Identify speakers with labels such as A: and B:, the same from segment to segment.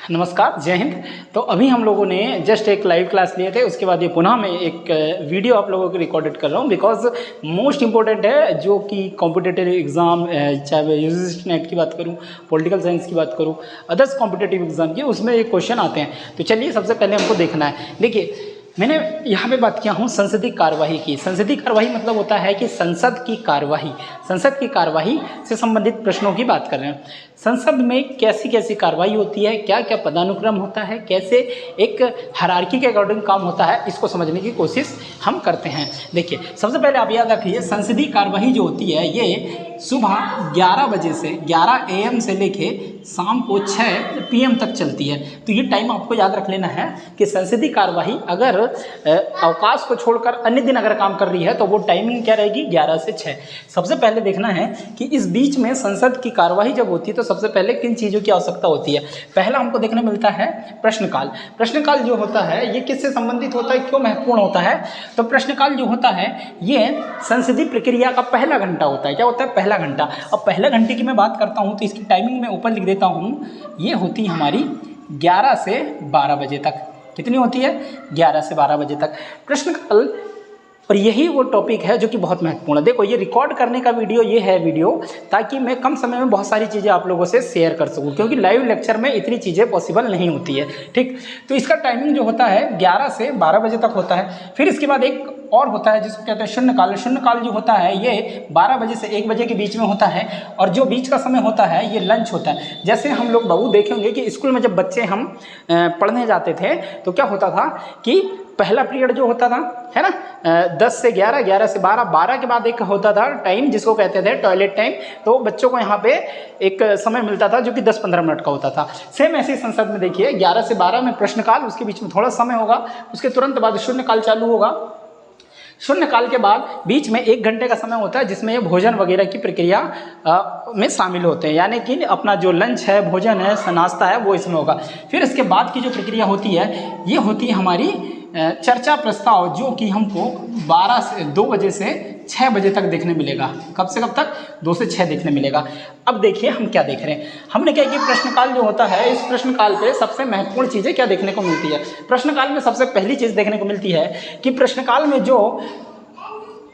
A: नमस्कार, जय हिंद। तो अभी हम लोगों ने जस्ट एक लाइव क्लास लिए थे, उसके बाद ये पुनः मैं एक वीडियो आप लोगों को रिकॉर्डेड कर रहा हूँ बिकॉज मोस्ट इंपॉर्टेंट है, जो कि कॉम्पिटिटिव एग्ज़ाम, चाहे मैं यूजीसी नेट की बात करूँ, पॉलिटिकल साइंस की बात करूँ, अदर्स कॉम्पिटिटिव एग्ज़ाम की, उसमें ये क्वेश्चन आते हैं। तो चलिए सबसे पहले हमको देखना है। देखिए, मैंने यहाँ पे बात किया हूँ संसदीय कार्यवाही की। संसदीय कार्यवाही मतलब होता है कि संसद की कार्यवाही से संबंधित प्रश्नों की बात कर रहे हैं। संसद में कैसी कैसी कार्रवाई होती है, क्या क्या पदानुक्रम होता है, कैसे एक हायरार्की के अकॉर्डिंग काम होता है, इसको समझने की कोशिश हम करते हैं। देखिए, सबसे पहले आप याद रखिए, संसदीय कार्यवाही जो होती है ये सुबह 11 बजे से 11 AM से लेके शाम को 6 PM तक चलती है। तो ये टाइम आपको याद रख लेना है कि संसदीय कार्यवाही अगर अवकाश को छोड़कर अन्य दिन अगर काम कर रही है तो वो टाइमिंग क्या रहेगी, 11 से 6। सबसे पहले देखना है कि इस बीच में संसद की कार्यवाही जब होती है तो सबसे पहले किन चीज़ों की आवश्यकता होती है। पहला हमको देखने मिलता है प्रश्नकाल। प्रश्नकाल जो होता है ये किससे संबंधित होता है, क्यों महत्वपूर्ण होता है? तो प्रश्नकाल जो होता है ये संसदीय प्रक्रिया का पहला घंटा होता है। क्या होता है? पहला घंटा। अब पहले घंटे की मैं बात करता हूँ तो इसकी टाइमिंग मैं ऊपर लिख देता हूँ। ये होती है हमारी 11 से 12 बजे तक। कितनी होती है? 11 से 12 बजे तक प्रश्नकाल। और यही वो टॉपिक है जो कि बहुत महत्वपूर्ण है। देखो, ये रिकॉर्ड करने का वीडियो ये है वीडियो ताकि मैं कम समय में बहुत सारी चीज़ें आप लोगों से शेयर कर सकूं, क्योंकि लाइव लेक्चर में इतनी चीज़ें पॉसिबल नहीं होती है। ठीक, तो इसका टाइमिंग जो होता है 11 से 12 बजे तक होता है। फिर इसके बाद एक और होता है जिसको कहते हैं शून्यकाल। शून्यकाल जो होता है ये 12 बजे से 1 बजे के बीच में होता है, और जो बीच का समय होता है ये लंच होता है। जैसे हम लोग बाबू देखेंगे कि स्कूल में जब बच्चे हम पढ़ने जाते थे तो क्या होता था कि पहला पीरियड जो होता था, है ना, 10 से 11, 11 से 12, 12 के बाद एक होता था टाइम जिसको कहते थे टॉयलेट टाइम। तो बच्चों को यहाँ पे एक समय मिलता था जो कि 10-15 मिनट का होता था। सेम ऐसे ही संसद में देखिए, 11 से 12 में प्रश्नकाल, उसके बीच में थोड़ा समय होगा, उसके तुरंत बाद शून्यकाल चालू होगा। शून्यकाल के बाद बीच में 1 घंटे का समय होता है जिसमें ये भोजन वगैरह की प्रक्रिया में शामिल होते हैं, यानी कि अपना जो लंच है, भोजन है, नाश्ता है, वो इसमें होगा। फिर इसके बाद की जो प्रक्रिया होती है ये होती है हमारी चर्चा प्रस्ताव, जो कि हमको 2 बजे से 6 बजे तक देखने मिलेगा। कब से कब तक? 2 से 6 देखने मिलेगा। अब देखिए हम क्या देख रहे हैं। हमने क्या कि प्रश्नकाल जो होता है, इस प्रश्नकाल पे सबसे महत्वपूर्ण चीज़ें क्या देखने को मिलती है। प्रश्नकाल में सबसे पहली चीज़ देखने को मिलती है कि प्रश्नकाल में जो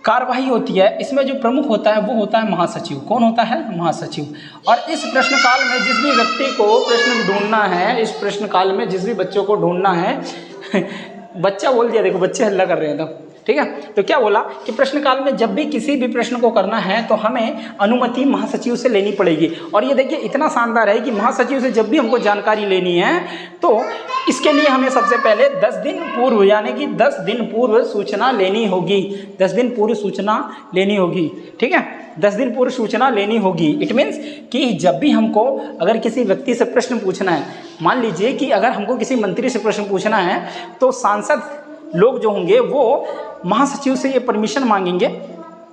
A: कार्यवाही होती है इसमें जो प्रमुख होता है वो होता है महासचिव। कौन होता है? महासचिव। और इस प्रश्नकाल में जिस भी व्यक्ति को प्रश्न ढूंढना है, इस प्रश्नकाल में जिस भी बच्चों को ढूंढना है बच्चा बोल दिया, देखो बच्चे हल्ला कर रहे हैं तब, ठीक है। तो क्या बोला कि प्रश्नकाल में जब भी किसी भी प्रश्न को करना है तो हमें अनुमति महासचिव से लेनी पड़ेगी। और ये देखिए इतना शानदार है कि महासचिव से जब भी हमको जानकारी लेनी है तो इसके लिए हमें सबसे पहले 10 दिन पूर्व, यानी कि 10 दिन पूर्व सूचना लेनी होगी। 10 दिन पूर्व सूचना लेनी होगी, ठीक है। 10 दिन पूर्व सूचना लेनी होगी। इट मीन्स कि जब भी हमको अगर किसी व्यक्ति से प्रश्न पूछना है, मान लीजिए कि अगर हमको किसी मंत्री से प्रश्न पूछना है तो सांसद लोग जो होंगे वो महासचिव से ये परमिशन मांगेंगे,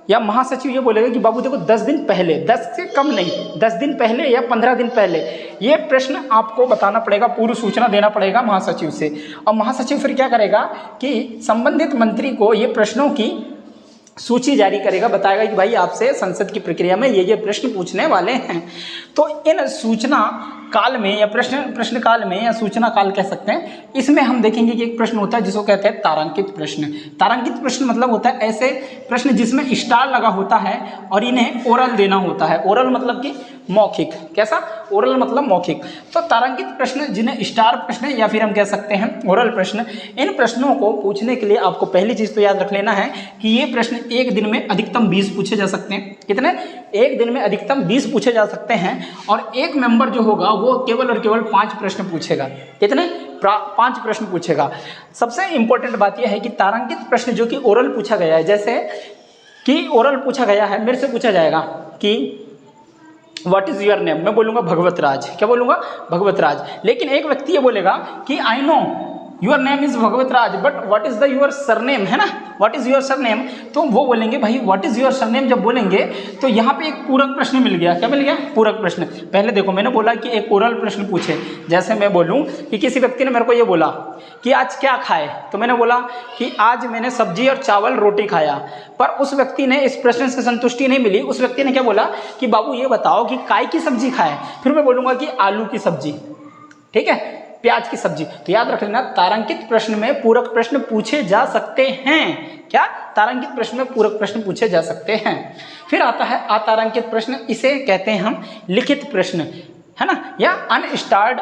A: या महासचिव ये बोलेगा कि बाबू देखो 10 दिन पहले, 10 से कम नहीं, 10 दिन पहले या 15 दिन पहले ये प्रश्न आपको बताना पड़ेगा, पूर्व सूचना देना पड़ेगा महासचिव से। और महासचिव फिर क्या करेगा कि संबंधित मंत्री को ये प्रश्नों की सूची जारी करेगा, बताएगा कि भाई आपसे संसद की प्रक्रिया में ये प्रश्न पूछने वाले हैं। तो इन सूचना काल में या प्रश्न काल में या सूचना काल कह सकते हैं, इसमें हम देखेंगे कि एक प्रश्न होता है जिसको कहते हैं तारांकित प्रश्न। तारांकित प्रश्न मतलब होता है ऐसे प्रश्न जिसमें स्टार लगा होता है और इन्हें ओरल देना होता है। ओरल मतलब कि मौखिक। कैसा? ओरल मतलब मौखिक। तो तारांकित प्रश्न जिन्हें स्टार प्रश्न या फिर हम कह सकते हैं ओरल प्रश्न, इन प्रश्नों को पूछने के लिए आपको पहली चीज़ तो याद रख लेना है कि ये प्रश्न एक दिन में अधिकतम 20 पूछे जा सकते हैं। कितने? एक दिन में अधिकतम 20 पूछे जा सकते हैं। और एक मेंबर जो होगा वो केवल और केवल 5 प्रश्न पूछेगा। कितने? 5 प्रश्न पूछेगा। सबसे इंपॉर्टेंट बात यह है कि तारांकित प्रश्न जो कि ओरल पूछा गया है, जैसे कि ओरल पूछा गया है, मेरे से पूछा जाएगा कि व्हाट इज़ योर नेम, मैं बोलूँगा भगवत राज। क्या बोलूँगा? भगवत राज। लेकिन एक व्यक्ति ये बोलेगा कि I know your name is Bhagwat Raj but what is the your surname, है ना, व्हाट इज योर सरनेम। तो वो बोलेंगे भाई व्हाट इज योर सरनेम जब बोलेंगे तो यहाँ पे एक पूरक प्रश्न मिल गया। क्या मिल गया? पूरक प्रश्न। पहले देखो मैंने बोला कि एक ओरल प्रश्न पूछे, जैसे मैं बोलूँ कि किसी व्यक्ति ने मेरे को ये बोला कि आज क्या खाए, तो मैंने बोला कि आज मैंने सब्जी और चावल रोटी खाया। पर उस व्यक्ति ने इस प्रश्न से संतुष्टि नहीं मिली, उस व्यक्ति ने क्या बोला कि बाबू ये बताओ कि काय की सब्जी खाए। फिर मैं बोलूँगा कि आलू की सब्जी, ठीक है। प्याज की सब्जी। तो याद रख लेना, तारांकित प्रश्न में पूरक प्रश्न पूछे जा सकते हैं। क्या? तारांकित प्रश्न में पूरक प्रश्न पूछे जा सकते हैं। फिर आता है अतारांकित प्रश्न, इसे कहते हैं हम लिखित प्रश्न, है ना, या अनस्टार्ड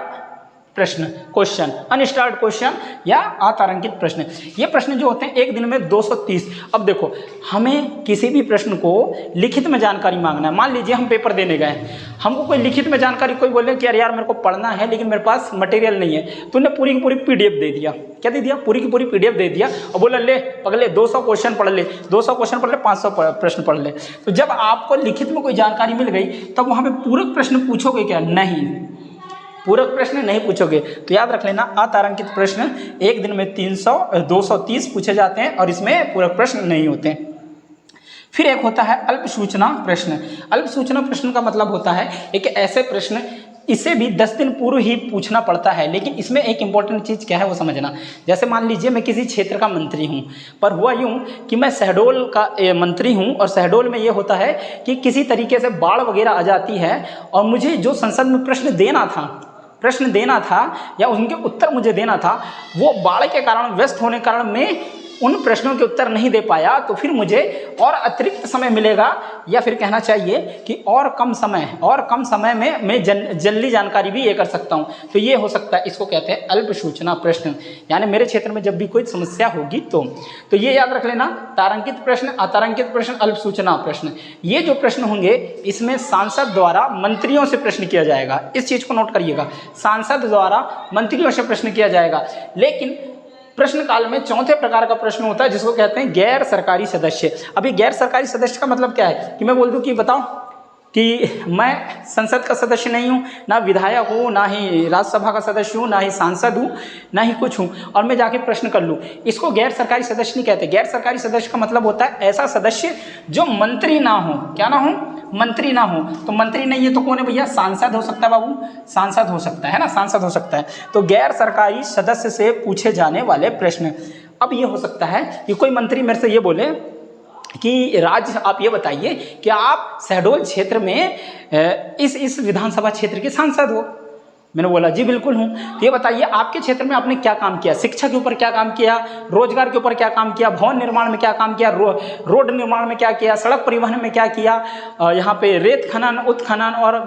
A: प्रश्न, क्वेश्चन, अनस्टार्ड क्वेश्चन या अतारांकित प्रश्न। ये प्रश्न जो होते हैं एक दिन में 230। अब देखो, हमें किसी भी प्रश्न को लिखित में जानकारी मांगना है। मान लीजिए हम पेपर देने गए, हमको कोई लिखित में जानकारी, कोई बोले कि यार मेरे को पढ़ना है लेकिन मेरे पास मटेरियल नहीं है, तो उन्हें पूरी की पूरी PDF दे दिया। क्या दे दिया? पूरी की पूरी PDF दे दिया और बोला ले पगले 200 क्वेश्चन पढ़ ले, 200 क्वेश्चन पढ़ ले, 500 प्रश्न पढ़ ले। तो जब आपको लिखित में कोई जानकारी मिल गई तब वहाँ पे पूरक प्रश्न पूछोगे क्या? नहीं, पूरक प्रश्न नहीं पूछोगे। तो याद रख लेना, अतारांकित प्रश्न एक दिन में 230 पूछे जाते हैं और इसमें पूरक प्रश्न नहीं होते। फिर एक होता है अल्प सूचना प्रश्न। अल्प सूचना प्रश्न का मतलब होता है एक ऐसे प्रश्न, इसे भी 10 दिन पूर्व ही पूछना पड़ता है, लेकिन इसमें एक इंपॉर्टेंट चीज़ क्या है वो समझना। जैसे मान लीजिए मैं किसी क्षेत्र का मंत्री हूँ, पर हुआ यूँ कि मैं शहडोल का मंत्री हूँ और शहडोल में ये होता है कि किसी तरीके से बाढ़ वगैरह आ जाती है और मुझे जो संसद में प्रश्न देना था या उनके उत्तर मुझे देना था, वो बाढ़ के कारण, व्यस्त होने के कारण मैं उन प्रश्नों के उत्तर नहीं दे पाया, तो फिर मुझे और अतिरिक्त समय मिलेगा, या फिर कहना चाहिए कि और कम समय में मैं जल्दी जानकारी भी ये कर सकता हूँ। तो ये हो सकता है, इसको कहते हैं अल्प सूचना प्रश्न। यानी मेरे क्षेत्र में जब भी कोई समस्या होगी तो ये याद रख लेना, तारांकित प्रश्न, अतारांकित प्रश्न, अल्प सूचना प्रश्न। ये जो प्रश्न होंगे इसमें सांसद द्वारा मंत्रियों से प्रश्न किया जाएगा। इस चीज़ को नोट करिएगा, सांसद द्वारा मंत्रियों से प्रश्न किया जाएगा। लेकिन प्रश्न काल में चौथे प्रकार का प्रश्न होता है जिसको कहते हैं गैर सरकारी सदस्य। अभी गैर सरकारी सदस्य का मतलब क्या है कि मैं बोल दूं कि बताओ कि मैं संसद का सदस्य नहीं हूँ, ना विधायक हूँ, ना ही राज्यसभा का सदस्य हूँ, ना ही सांसद हूँ, ना ही कुछ हूँ, और मैं जाके प्रश्न कर लूँ, इसको गैर सरकारी सदस्य नहीं कहते। गैर सरकारी सदस्य का मतलब होता है ऐसा सदस्य जो मंत्री ना हो। क्या ना हो? मंत्री ना हो। तो मंत्री नहीं है तो कौन है भैया? सांसद हो सकता है बाबू, सांसद हो सकता है ना, सांसद हो सकता है। तो गैर सरकारी सदस्य से पूछे जाने वाले प्रश्न। अब ये हो सकता है कि कोई मंत्री मेरे से ये बोले कि राज आप ये बताइए कि आप शहडोल क्षेत्र में इस विधानसभा क्षेत्र के सांसद हो। मैंने बोला जी बिल्कुल हूँ। तो ये बताइए आपके क्षेत्र में आपने क्या काम किया, शिक्षा के ऊपर क्या काम किया, रोजगार के ऊपर क्या काम किया, भवन निर्माण में क्या काम किया, रोड निर्माण में क्या किया, सड़क परिवहन में क्या किया, यहाँ पे रेत खनन, उत्खनन और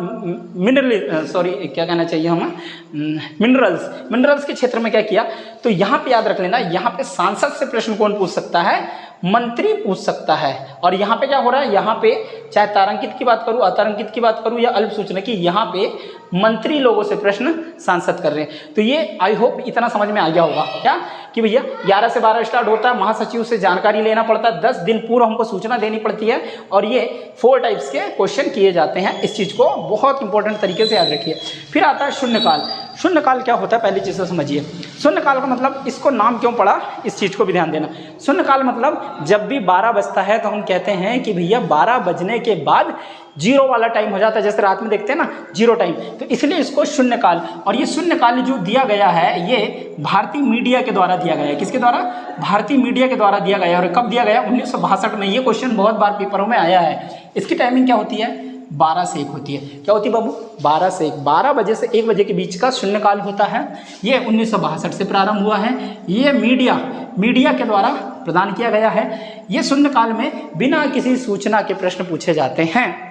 A: मिनरल्स के क्षेत्र में क्या किया। तो यहाँ पे याद रख लेना, यहाँ पे सांसद से प्रश्न कौन पूछ सकता है? मंत्री पूछ सकता है। और यहाँ पे क्या हो रहा है, यहाँ पे चाहे तारांकित की बात करूँ, अतारांकित की बात करूँ या अल्प सूचना की, यहाँ पे मंत्री लोगों से प्रश्न सांसद कर रहे हैं। तो ये आई होप इतना समझ में आ गया होगा क्या कि भैया 11 से 12 स्टार्ट होता है, महासचिव से जानकारी लेना पड़ता है, 10 दिन पूर्व हमको सूचना देनी पड़ती है, और ये 4 टाइप्स के क्वेश्चन किए जाते हैं। इस चीज़ को बहुत इंपॉर्टेंट तरीके से याद रखिए। फिर आता है शून्यकाल। शून्यकाल क्या होता है पहली चीज़ से समझिए। शून्यकाल का मतलब, इसको नाम क्यों पड़ा इस चीज़ को भी ध्यान देना। शून्यकाल मतलब जब भी 12 बजता है तो हम कहते हैं कि भैया 12 बजने के बाद जीरो वाला टाइम हो जाता है, जैसे रात में देखते हैं ना जीरो टाइम, तो इसलिए इसको शून्यकाल। और ये शून्यकाल जो दिया गया है ये भारतीय मीडिया के द्वारा दिया गया है। किसके द्वारा? भारतीय मीडिया के द्वारा दिया गया है। और कब दिया गया? 1962 में। ये क्वेश्चन बहुत बार पेपरों में आया है। इसकी टाइमिंग क्या होती है? 12 से 1 होती है। क्या होती है बाबू? 12 से 1, 12 बजे से 1 बजे के बीच का शून्यकाल होता है। ये 1962 से प्रारंभ हुआ है। ये मीडिया के द्वारा प्रदान किया गया है। ये शून्यकाल में बिना किसी सूचना के प्रश्न पूछे जाते हैं।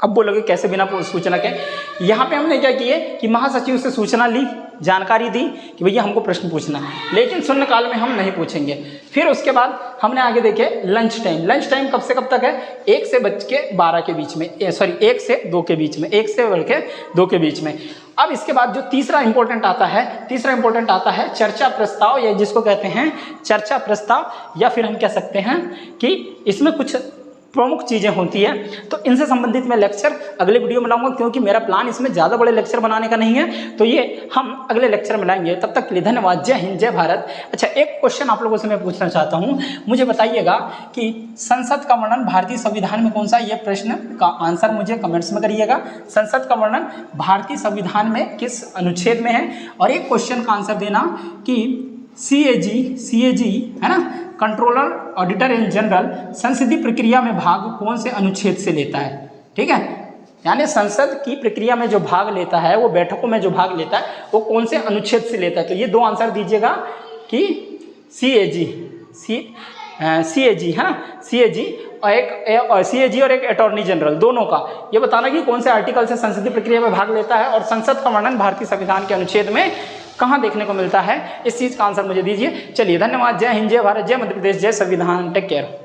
A: अब बोलोगे कैसे बिना सूचना के? यहाँ पे हमने क्या किए कि महासचिव से सूचना ली, जानकारी दी कि भैया हमको प्रश्न पूछना है, लेकिन शून्यकाल में हम नहीं पूछेंगे। फिर उसके बाद हमने आगे देखे लंच टाइम। लंच टाइम कब से कब तक है? 1 से 12 के बीच में, 1 से 2 के बीच में, 1 से 2 के बीच में। अब इसके बाद जो तीसरा इंपॉर्टेंट आता है चर्चा प्रस्ताव, या जिसको कहते हैं चर्चा प्रस्ताव, या फिर हम कह सकते हैं कि इसमें कुछ प्रमुख चीज़ें होती है। तो इनसे संबंधित मैं लेक्चर अगले वीडियो में लाऊंगा, क्योंकि मेरा प्लान इसमें ज़्यादा बड़े लेक्चर बनाने का नहीं है, तो ये हम अगले लेक्चर में लाएंगे। तब तक के लिए धन्यवाद। जय हिंद, जय भारत। अच्छा, एक क्वेश्चन आप लोगों से मैं पूछना चाहता हूँ, मुझे बताइएगा कि संसद का वर्णन भारतीय संविधान में कौन सा? ये प्रश्न का आंसर मुझे कमेंट्स में करिएगा। संसद का वर्णन भारतीय संविधान में किस अनुच्छेद में है? और एक क्वेश्चन का आंसर देना कि CAG है ना, कंट्रोलर ऑडिटर इन जनरल, संसदीय प्रक्रिया में भाग कौन से अनुच्छेद से लेता है? ठीक है, यानी संसद की प्रक्रिया में जो भाग लेता है, वो बैठकों में जो भाग लेता है, वो कौन से अनुच्छेद से लेता है। तो ये 2 आंसर दीजिएगा कि CAG, है ना, CAG और CAG और एक अटॉर्नी जनरल, दोनों का ये बताना कि कौन से आर्टिकल से संसदीय प्रक्रिया में भाग लेता है और संसद का वर्णन भारतीय संविधान के अनुच्छेद में कहाँ देखने को मिलता है। इस चीज़ का आंसर मुझे दीजिए। चलिए, धन्यवाद। जय हिंद, जय भारत, जय मध्य प्रदेश, जय संविधान। Take care.